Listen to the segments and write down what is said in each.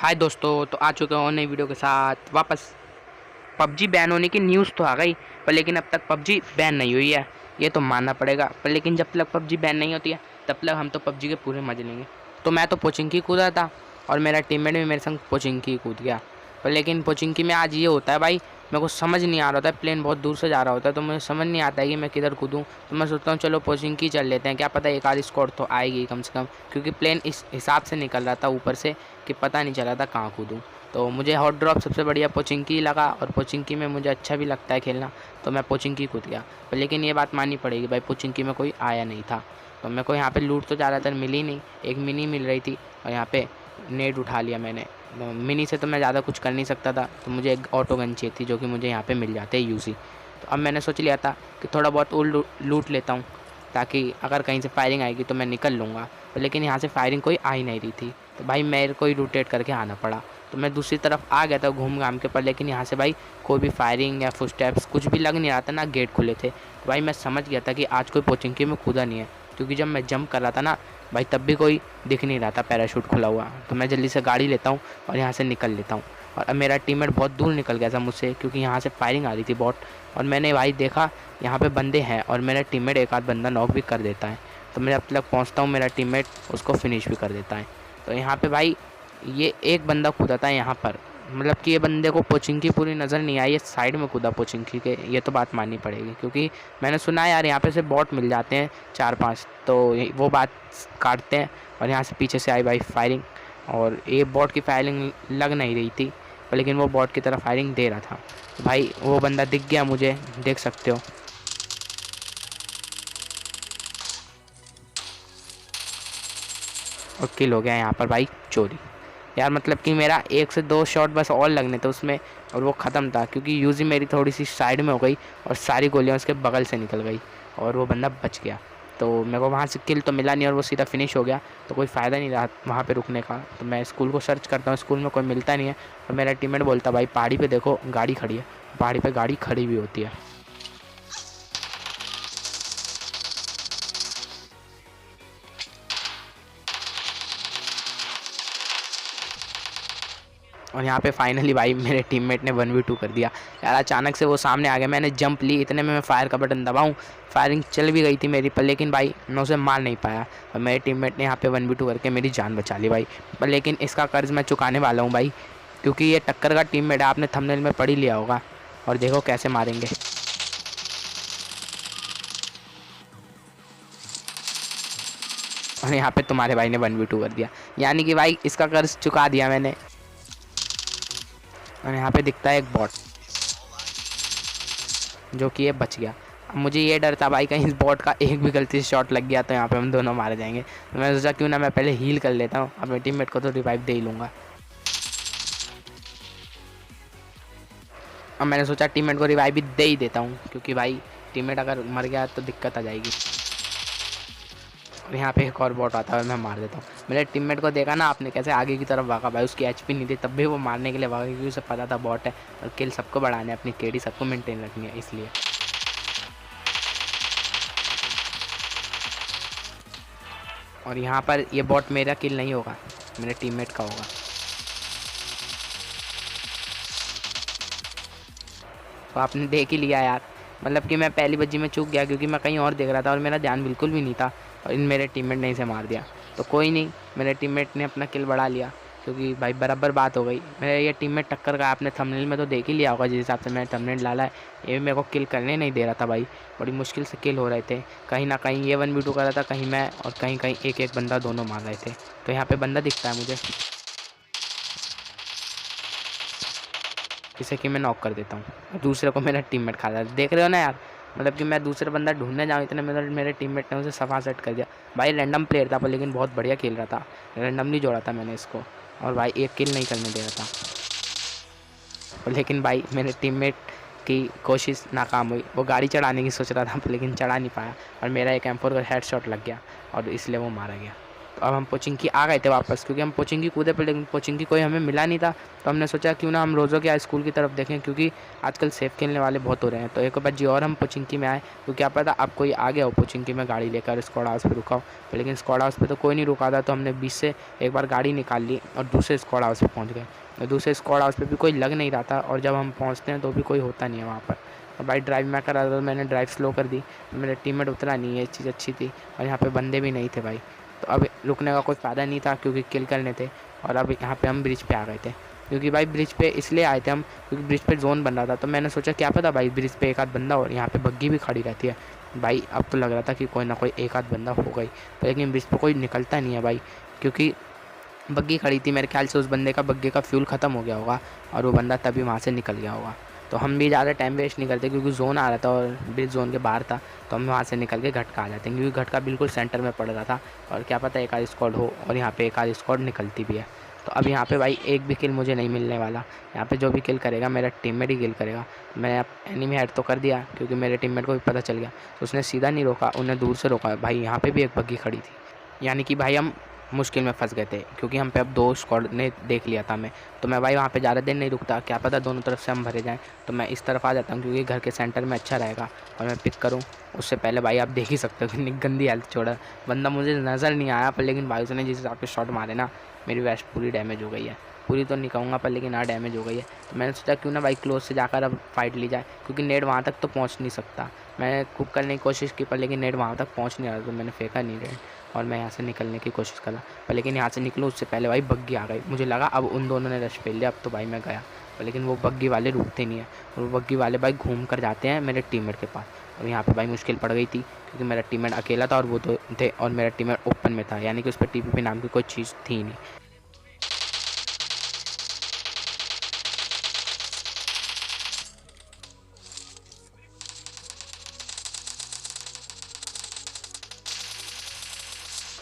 हाय दोस्तों, तो आ चुके हो नई वीडियो के साथ वापस। पबजी बैन होने की न्यूज़ तो आ गई, पर लेकिन अब तक पबजी बैन नहीं हुई है, ये तो मानना पड़ेगा। पर लेकिन जब तक पबजी बैन नहीं होती है तब तक हम तो पबजी के पूरे मजे लेंगे। तो मैं तो पोचिंकी कूदा था और मेरा टीममेट भी मेरे संग पोचिंकी कूद गया। पर लेकिन पोचिंकी में आज ये होता है भाई, मेरे को समझ नहीं आ रहा होता है, प्लेन बहुत दूर से जा रहा होता है तो मुझे समझ नहीं आता है कि मैं किधर कूदूँ। तो मैं सोचता हूँ चलो पोचिंकी चल लेते हैं, क्या पता एक आध स्कोर तो आएगी कम से कम, क्योंकि प्लेन इस हिसाब से निकल रहा था ऊपर से कि पता नहीं चला था कहाँ कूदूँ। तो मुझे हॉट ड्रॉप सबसे बढ़िया पोचिंकी लगा और पोचिंकी में मुझे अच्छा भी लगता है खेलना, तो मैं पोचिंकी कूद गया। पर लेकिन ये बात माननी पड़ेगी भाई, पोचिंकी में कोई आया नहीं था। तो मेरे को यहाँ पे लूट तो ज़्यादातर मिली नहीं, एक मिनी मिल रही थी और यहाँ पे नेट उठा लिया मैंने। तो मिनी से तो मैं ज़्यादा कुछ कर नहीं सकता था, तो मुझे एक ऑटो गन चाहिए थी जो कि मुझे यहाँ पे मिल जाते हैं यूज़ी। तो अब मैंने सोच लिया था कि थोड़ा बहुत और लूट लेता हूँ, ताकि अगर कहीं से फायरिंग आएगी तो मैं निकल लूँगा। पर लेकिन यहाँ से फायरिंग कोई आ ही नहीं रही थी, तो भाई मेरे को ही रोटेट करके आना पड़ा। तो मैं दूसरी तरफ आ गया था घूम घाम के, पर लेकिन यहाँ से भाई कोई भी फायरिंग या फुटस्टेप्स कुछ भी लग नहीं रहा था, ना गेट खुले थे। तो भाई मैं समझ गया था कि आज कोई पोचिंकी में कूदा नहीं है, क्योंकि जब मैं जंप कर रहा था ना भाई तब भी कोई दिख नहीं रहा था पैराशूट खुला हुआ। तो मैं जल्दी से गाड़ी लेता हूँ और यहाँ से निकल लेता हूँ। और अब मेरा टीममेट बहुत दूर निकल गया था मुझसे, क्योंकि यहाँ से फायरिंग आ रही थी बॉट। और मैंने भाई देखा यहाँ पे बंदे हैं और मेरा टीममेट एक आध बंदा नॉक भी कर देता है। तो मैं जब तक पहुँचता हूँ मेरा टीममेट उसको फिनिश भी कर देता है। तो यहाँ पे भाई ये एक बंदा कूदा था यहाँ पर, मतलब कि ये बंदे को पोचिंकी पूरी नज़र नहीं आई, ये साइड में कूदा पोचिंकी के, ये तो बात माननी पड़ेगी। क्योंकि मैंने सुना है यार यहाँ पे से बॉट मिल जाते हैं 4-5, तो वो बात काटते हैं। और यहाँ से पीछे से आई भाई फायरिंग, और ये बॉट की फायरिंग लग नहीं रही थी, पर लेकिन वो बॉट की तरफ फायरिंग दे रहा था। तो भाई वो बंदा दिख गया मुझे, देख सकते हो। और किल हो गया यहाँ पर भाई चोरी। यार मतलब कि मेरा 1 से 2 शॉट बस और लगने थे उसमें और वो ख़त्म था, क्योंकि यूज़ी मेरी थोड़ी सी साइड में हो गई और सारी गोलियां उसके बगल से निकल गई और वो बंदा बच गया। तो मेरे को वहाँ से किल तो मिला नहीं और वो सीधा फिनिश हो गया, तो कोई फ़ायदा नहीं रहा वहाँ पे रुकने का। तो मैं स्कूल को सर्च करता हूँ, स्कूल में कोई मिलता नहीं है। और मेरा टीममेट बोलता भाई पहाड़ी पर देखो गाड़ी खड़ी है, पहाड़ी पर गाड़ी खड़ी भी होती है। और यहाँ पे फाइनली भाई मेरे टीममेट ने 1v2 कर दिया। यार अचानक से वो सामने आ गया, मैंने जंप ली, इतने में मैं फायर का बटन दबाऊँ, फायरिंग चल भी गई थी मेरी, पर लेकिन भाई मैं उसे मार नहीं पाया और मेरे टीममेट ने यहाँ पे 1v2 करके मेरी जान बचा ली भाई। पर लेकिन इसका कर्ज मैं चुकाने वाला हूँ भाई, क्योंकि ये टक्कर का टीममेट है, आपने थंबनेल में पढ़ ही लिया होगा। और देखो कैसे मारेंगे। और यहाँ पे तुम्हारे भाई ने 1v2 कर दिया, यानी कि भाई इसका कर्ज चुका दिया मैंने। और यहाँ पे दिखता है एक बॉट जो कि ये बच गया। अब मुझे ये डर था भाई कहीं इस बॉट का एक भी गलती से शॉट लग गया तो यहाँ पे हम दोनों मारे जाएंगे। तो मैं सोचा क्यों ना मैं पहले हील कर लेता हूँ, अपने टीममेट को तो रिवाइव दे ही लूँगा। अब मैंने सोचा टीममेट को रिवाइव भी दे ही देता हूँ, क्योंकि भाई टीममेट अगर मर गया तो दिक्कत आ जाएगी। और यहाँ पे एक और बॉट आता है, मैं मार देता हूँ। मेरे टीममेट को देखा ना आपने कैसे आगे की तरफ भागा भाई, उसकी एचपी नहीं थी तब भी वो मारने के लिए भागा, क्योंकि उसे पता था बॉट है और किल सबको बढ़ाने है, अपनी केडी सबको मेंटेन रखनी है इसलिए। और यहाँ पर ये बॉट मेरा किल नहीं होगा, मेरे टीममेट का होगा। तो आपने देख ही लिया यार, मतलब कि मैं पहली बज्जी में चूक गया क्योंकि मैं कहीं और देख रहा था और मेरा ध्यान बिल्कुल भी नहीं था, और इन मेरे टीममेट ने इसे मार दिया। तो कोई नहीं, मेरे टीममेट ने अपना किल बढ़ा लिया, क्योंकि भाई बराबर बात हो गई। मेरा ये टीममेट टक्कर का आपने थंबनेल में तो देख ही लिया होगा, जिस हिसाब से मैंने थंबनेल डाला है। ये मेरे को किल करने नहीं दे रहा था भाई, बड़ी मुश्किल से किल हो रहे थे। कहीं ना कहीं ये 1v2 कर रहा था, कहीं मैं, और कहीं कहीं एक एक बंदा दोनों मार रहे थे। तो यहाँ पर बंदा दिखता है मुझे, जिसे कि मैं नॉक कर देता हूँ, दूसरे को मेरा टीममेट खा जाता है। देख रहे हो ना यार, मतलब कि मैं दूसरा बंदा ढूंढने जाऊँ इतने में मेरे टीममेट ने उसे सफा सेट कर दिया। भाई रैंडम प्लेयर था पर लेकिन बहुत बढ़िया खेल रहा था, रैंडमली जोड़ा था मैंने इसको, और भाई एक किल नहीं करने दे रहा था। और लेकिन भाई मेरे टीममेट की कोशिश नाकाम हुई, वो गाड़ी चढ़ाने की सोच रहा था पर लेकिन चढ़ा नहीं पाया, और मेरा एक M4 का हेडशॉट लग गया और इसलिए वो मारा गया। तो अब हम पोचिंकी आ गए थे वापस, क्योंकि हम पोचिंकी कूदे पर लेकिन पोचिंकी कोई हमें मिला नहीं था। तो हमने सोचा क्यों ना हम रोज़ों क्या स्कूल की तरफ देखें, क्योंकि आजकल सेफ खेलने वाले बहुत हो रहे हैं। तो एक बार जी और हम पोचिंकी में आए, तो क्या पता अब कोई आ गया हो पोचिंकी में गाड़ी लेकर स्क्वाड हाउस पर रुका हो। लेकिन स्क्वाड हाउस पर तो कोई नहीं रुका था, तो हमने 20 से एक बार गाड़ी निकाल ली और दूसरे स्क्वाड हाउस पर पहुँच गए। और दूसरे स्क्वाड हाउस पर भी कोई लग नहीं रहा था, और जब हम पहुँचते हैं तो भी कोई होता नहीं है वहाँ पर। और भाई ड्राइव मैं कर रहा था, तो मैंने ड्राइव स्लो कर दी, तो मेरे टीममेट उतरा नहीं, ये चीज़ अच्छी थी। और यहाँ पे बंदे भी नहीं थे भाई, तो अब रुकने का कोई फ़ायदा नहीं था क्योंकि किल करने थे। और अब यहाँ पे हम ब्रिज पे आ गए थे, क्योंकि भाई ब्रिज पे इसलिए आए थे हम क्योंकि ब्रिज पे जोन बन रहा था। तो मैंने सोचा क्या पता भाई ब्रिज पे एक आध बंदा, और यहाँ पे बग्गी भी खड़ी रहती है भाई। अब तो लग रहा था कि कोई ना कोई एक आध बंदा हो गई, लेकिन ब्रिज पे कोई निकलता नहीं है भाई, क्योंकि बग्गी खड़ी थी। मेरे ख्याल से उस बंदे का बग्गी का फ्यूल ख़त्म हो गया होगा और वो बंदा तभी वहाँ से निकल गया होगा। तो हम भी ज़्यादा टाइम वेस्ट नहीं करते, क्योंकि जोन आ रहा था और ब्रिज जोन के बाहर था, तो हम वहाँ से निकल के घटका आ जाते हैं, क्योंकि घटका बिल्कुल सेंटर में पड़ रहा था। और क्या पता एक आध स्क्वाड हो, और यहाँ पे एक आध स्क्वाड निकलती भी है। तो अब यहाँ पे भाई एक भी किल मुझे नहीं मिलने वाला। यहाँ पे जो भी किल करेगा मेरा टीममेट ही किल करेगा। मैंने अब एनिमी हेड तो कर दिया, क्योंकि मेरे टीममेट को भी पता चल गया, तो उसने सीधा नहीं रोका, उन्हें दूर से रोका। भाई यहाँ पे भी एक बग्गी खड़ी थी, यानी कि भाई हम मुश्किल में फंस गए थे, क्योंकि हम पे अब 2 स्क्वाड ने देख लिया था हमें। तो मैं भाई वहाँ पे ज़्यादा देर नहीं रुकता, क्या पता दोनों तरफ से हम भरे जाएँ। तो मैं इस तरफ आ जाता हूँ, क्योंकि घर के सेंटर में अच्छा रहेगा और मैं पिक करूँ उससे पहले। भाई आप देख ही सकते हो कितनी गंदी हेल्थ छोड़ा। बंदा मुझे नज़र नहीं आया, पर लेकिन भाई उसने जिस हिसाब से शॉट मारे ना, मेरी वेस्ट पूरी डैमेज हो गई है। पूरी तो नहीं कहूँगा, पर लेकिन हाँ डैमेज हो गई है। तो मैंने सोचा क्यों ना भाई क्लोज से जाकर अब फाइट ली जाए, क्योंकि नेट वहाँ तक तो पहुँच नहीं सकता। मैंने कुक करने की कोशिश की, पर लेकिन नेट वहाँ तक पहुँच नहीं रहा, तो मैंने फेंका नहीं नेट, और मैं यहाँ से निकलने की कोशिश करा। पर लेकिन यहाँ से निकलूँ उससे पहले भाई बग्गी आ गई। मुझे लगा अब उन दोनों ने रश पेल लिया, अब तो भाई मैं गया। पर लेकिन वो बग्गी वाले रुकते नहीं हैं, और वो बग्गी वाले भाई घूम कर जाते हैं मेरे टीममेट के पास। और यहाँ पे भाई मुश्किल पड़ गई थी, क्योंकि मेरा टीममेट अकेला था और वो दो थे, और मेरा टीममेट ओपन में था, यानी कि उस पर टीपीपी नाम की कोई चीज़ थी नहीं।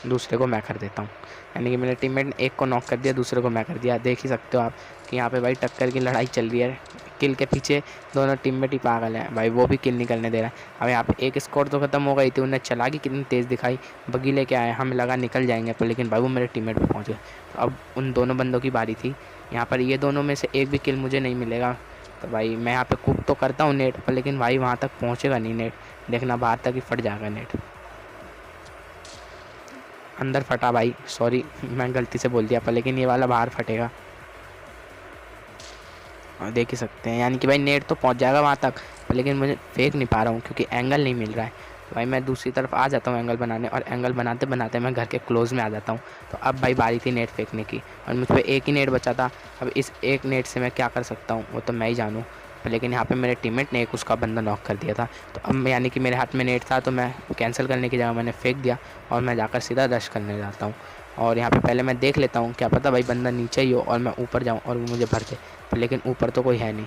दूसरे को मैं कर देता हूँ, यानी कि मेरे टीममेट ने एक को नॉक कर दिया, दूसरे को मैं कर दिया। देख ही सकते हो आप कि यहाँ पे भाई टक्कर की लड़ाई चल रही है। किल के पीछे दोनों टीममेट ही पागल हैं भाई, वो भी किल नहीं करने दे रहा है। अब यहाँ पे एक स्कोर तो ख़त्म हो गई थी, उन्हें चला की कितनी तेज़ दिखाई, बग्गी लेके आए, हमें लगा निकल जाएंगे, पर लेकिन भाई वो मेरे टीममेट पे पहुँच गए। तो अब उन दोनों बंदों की बारी थी। यहाँ पर ये दोनों में से एक भी किल मुझे नहीं मिलेगा, तो भाई मैं यहाँ पर कुक तो करता हूँ नेट पर, लेकिन भाई वहाँ तक पहुँचेगा नहीं नेट। देखना बाहर तक ही फट जाएगा नेट। अंदर फटा भाई, सॉरी मैं गलती से बोल दिया, पर लेकिन ये वाला बाहर फटेगा। और देख ही सकते हैं, यानी कि भाई नेट तो पहुंच जाएगा वहाँ तक, पर लेकिन मुझे फेंक नहीं पा रहा हूँ क्योंकि एंगल नहीं मिल रहा है। तो भाई मैं दूसरी तरफ आ जाता हूँ एंगल बनाने, और एंगल बनाते बनाते मैं घर के क्लोज़ में आ जाता हूँ। तो अब भाई बारी थी नेट फेंकने की, और मुझ पर एक ही नेट बचा था। अब इस एक नेट से मैं क्या कर सकता हूँ वो तो मैं ही जानूँ, पर लेकिन यहाँ पे मेरे टीममेट ने एक उसका बंदा नॉक कर दिया था। तो अब यानी कि मेरे हाथ में नेट था, तो मैं कैंसिल करने की जगह मैंने फेंक दिया, और मैं जाकर सीधा रश करने जाता हूँ। और यहाँ पे पहले मैं देख लेता हूँ, क्या पता भाई बंदा नीचे ही हो और मैं ऊपर जाऊँ और वो मुझे भर दे, पर लेकिन ऊपर तो कोई है नहीं।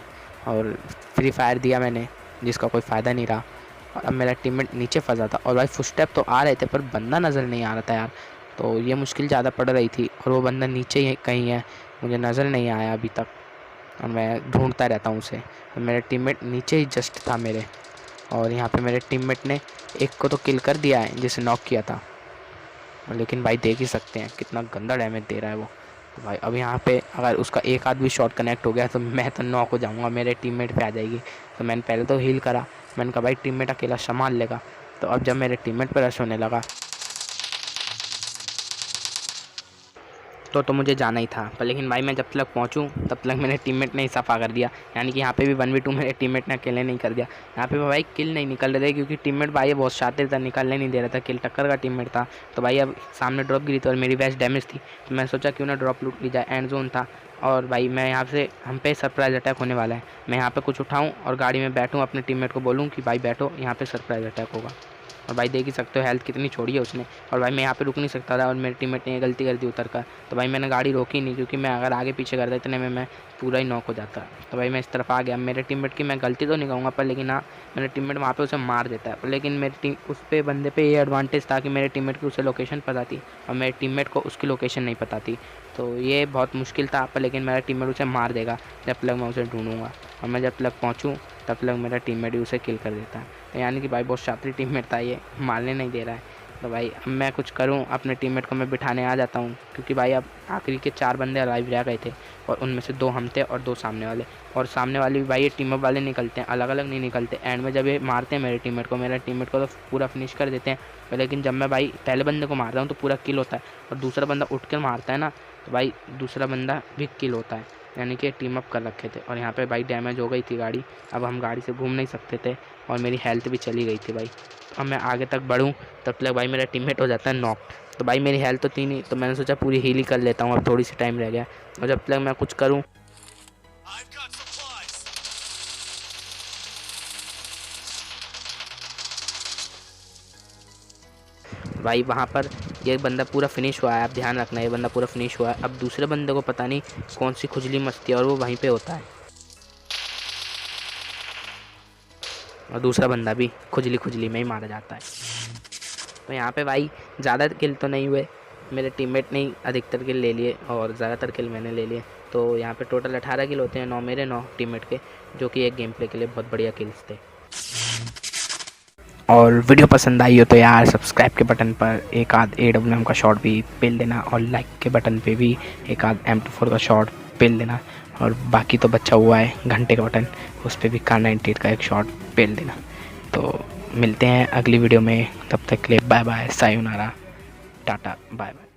और फ्री फायर दिया मैंने, जिसका कोई फ़ायदा नहीं रहा, और अब मेरा टीममेट नीचे फंसा था। और भाई फुटस्टेप तो आ रहे थे, पर बंदा नज़र नहीं आ रहा था यार, तो ये मुश्किल ज़्यादा पड़ रही थी। और वो बंदा नीचे ही कहीं है, मुझे नज़र नहीं आया अभी तक, और मैं ढूंढता रहता हूँ उसे। और मेरा टीममेट नीचे ही जस्ट था मेरे, और यहाँ पे मेरे टीममेट ने एक को तो किल कर दिया है जिसे नॉक किया था, लेकिन भाई देख ही सकते हैं कितना गंदा डैमेज दे रहा है वो। तो भाई अब यहाँ पे अगर उसका एक आध भी शॉट कनेक्ट हो गया तो मैं तो नॉक हो जाऊँगा, मेरे टीममेट पे आ जाएगी। तो मैंने पहले तो हील करा, मैंने कहा भाई टीममेट अकेला संभाल लेगा। तो अब जब मेरे टीममेट पर रश होने लगा तो मुझे जाना ही था, पर लेकिन भाई मैं जब तक पहुंचूं तब तक मेरे टीममेट ने ही सफ़ा कर दिया। यानी कि यहाँ पे भी 1v2 मेरे टीममेट ने अकेले नहीं कर दिया। यहाँ पे भाई किल नहीं निकल रहे थे, क्योंकि टीममेट भाई बहुत शातिर था, निकलने नहीं दे रहा था। किल टक्कर का टीममेट था। तो भाई अब सामने ड्रॉप गिरी थी और मेरी वेस्ट डैमेज थी, तो मैं सोचा क्यों ना ड्रॉप लूट ली जाए, एंड जोन था। और भाई मैं यहाँ से, हम पे सरप्राइज़ अटैक होने वाला है, मैं यहाँ पर कुछ उठाऊँ और गाड़ी में बैठूँ, अपने टीममेट को बोलूँ कि भाई बैठो, यहाँ पर सरप्राइज़ अटैक होगा। और भाई देख ही सकते हो हेल्थ कितनी छोड़ी है उसने। और भाई मैं यहाँ पे रुक नहीं सकता था, और मेरे टीममेट ने ये गलती कर दी उतर कर। तो भाई मैंने गाड़ी रोकी नहीं, क्योंकि मैं अगर आगे पीछे करता इतने में मैं पूरा ही नॉक हो जाता। तो भाई मैं इस तरफ आ गया। मेरे टीममेट की मैं गलती तो नहीं कहूँगा, पर लेकिन हाँ मेरे टीममेट वहाँ पे उसे मार देता है। पर लेकिन मेरी टीम उस पे बंदे पे ये एडवांटेज था कि मेरे टीममेट की उसे लोकेशन पता थी, और मेरे टीममेट को उसकी लोकेशन नहीं पता थी। तो ये बहुत मुश्किल था, पर लेकिन मेरा टीममेट उसे मार देगा जब तक मैं उसे ढूंढूंगा, और मैं जब तक पहुँचूँ तब तक मेरा टीममेट ही उसे किल कर देता है। तो यानी कि भाई बहुत शातिर टीममेट था, ये मारने नहीं दे रहा है। तो भाई अब मैं कुछ करूं, अपने टीममेट को मैं बिठाने आ जाता हूं, क्योंकि भाई अब आखिरी के 4 बंदे अलाइव रह गए थे और उनमें से 2 हम थे और 2 सामने वाले। और सामने वाले भी भाई ये टीम अप वाले निकलते हैं, अलग अलग नहीं निकलते। एंड में जब ये मारते हैं मेरे टीममेट को तो पूरा फिनिश कर देते हैं। लेकिन जब मैं भाई पहले बंदे को मारता हूँ तो पूरा किल होता है, और दूसरा बंदा उठ कर मारता है ना तो भाई दूसरा बंदा भी किल होता है। यानी कि टीम अप कर रखे थे। और यहाँ पे भाई डैमेज हो गई थी गाड़ी, अब हम गाड़ी से घूम नहीं सकते थे और मेरी हेल्थ भी चली गई थी भाई। अब मैं आगे तक बढ़ूँ तब तक भाई मेरा टीममेट हो जाता है नॉक। तो भाई मेरी हेल्थ तो थी नहीं, तो मैंने सोचा पूरी हील ही कर लेता हूँ, अब थोड़ी सी टाइम रह गया। और जब तक मैं कुछ करूँ भाई वहाँ पर ये बंदा पूरा फिनिश हुआ है। आप ध्यान रखना, ये बंदा पूरा फिनिश हुआ है। अब दूसरे बंदे को पता नहीं कौन सी खुजली मस्ती है और वो वहीं पे होता है, और दूसरा बंदा भी खुजली में ही मारा जाता है। तो यहाँ पे भाई ज़्यादा किल तो नहीं हुए, मेरे टीममेट ने ही अधिकतर किल ले लिए और ज़्यादातर किल मैंने ले लिए। तो यहाँ पे टोटल 18 किल होते हैं, 9 मेरे 9 टीममेट के, जो कि एक गेम प्ले के लिए बहुत बढ़िया किल्स थे। और वीडियो पसंद आई हो तो यार सब्सक्राइब के बटन पर एक आध AWM का शॉट भी पेल देना, और लाइक के बटन पे भी एक आध M24 का शॉट पेल देना, और बाकी तो बचा हुआ है घंटे का बटन, उस पर भी Kar98 का एक शॉट पेल देना। तो मिलते हैं अगली वीडियो में, तब तक के लिए बाय बाय, सायोनारा, टाटा, बाय बाय।